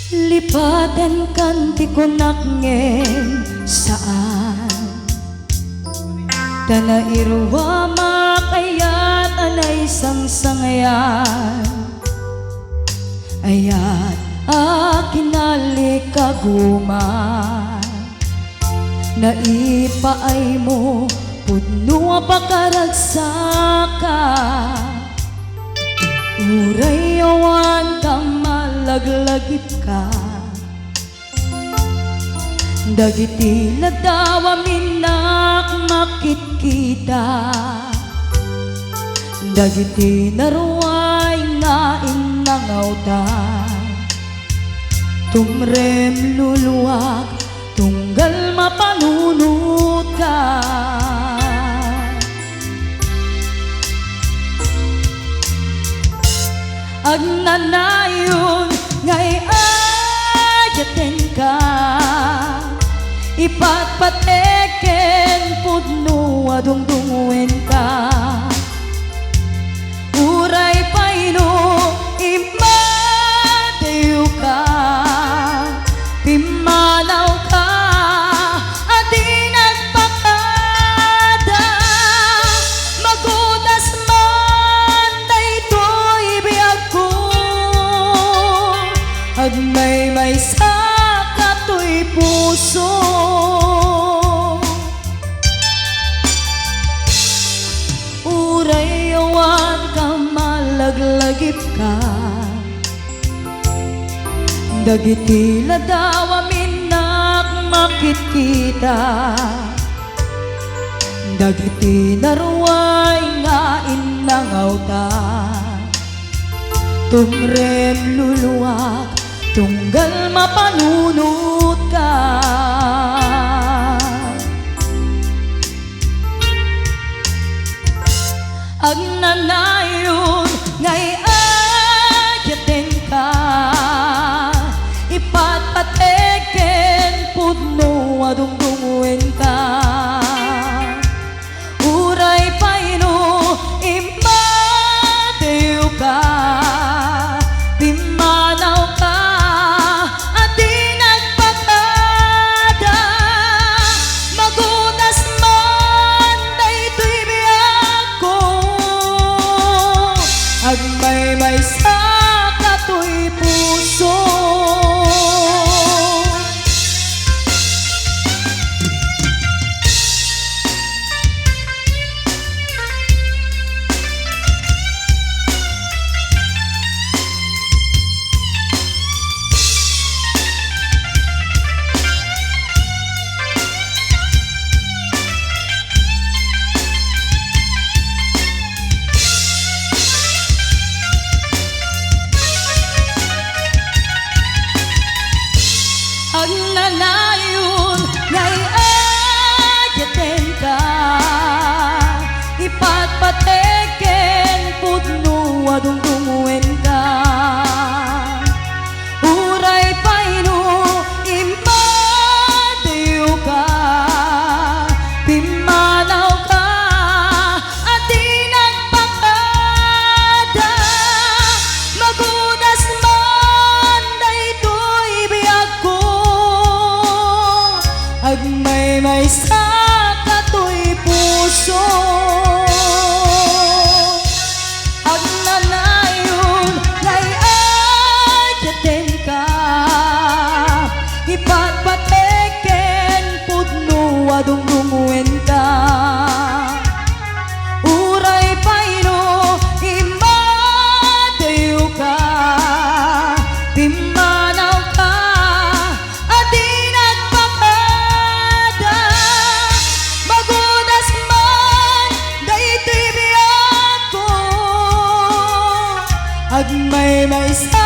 Lipatan kan ti kunak ngem saan Tana irwa makayat anay sang-sangayan Ayat akinalikaguman Naipaay mo pudno pakaragsakan Uray awan ka malaglagip ka Dagiti nadawa minak makikita Dagiti naruay nga inangawtan Tumrem luluwag tunggal mapanunot ka Agnanayon ngay ayaten ka Ipatpateken pudno adungdunguen ka Uray paino imadayo ka Pimanaw ka adi nagpakada Magudas man daytoy biyag ko Agmay sa katoy puso Uray awan ka malaglagip ka Dagiti ladawa minak makikita Dagiti naruay nga inangawtan Tumrem luluwag tunggal mapanunot ka Agnanayon ngay ayaten ka Ipatpateken pudno adungdunguen ka Uray paino imadayo ka Pimanaw ka adi nagpakada Magunas man daytoy biyag ko Agmay sa katoy puso Agnanayon ngay ayaten ka Ipatpateken pudno adungdunguen ka Uray paino imadayo ka Pimanaw ka adi nagpakada Magudas man daytoy biyag ko Agmay sa katoy puso Agnanayon ngay ayaten ka Ipatpateken pudno adungdunguen ka Uray paino imadayo ka Pimanaw ka adi nagpakada Magudas man daytoy biyag ko Agmay sa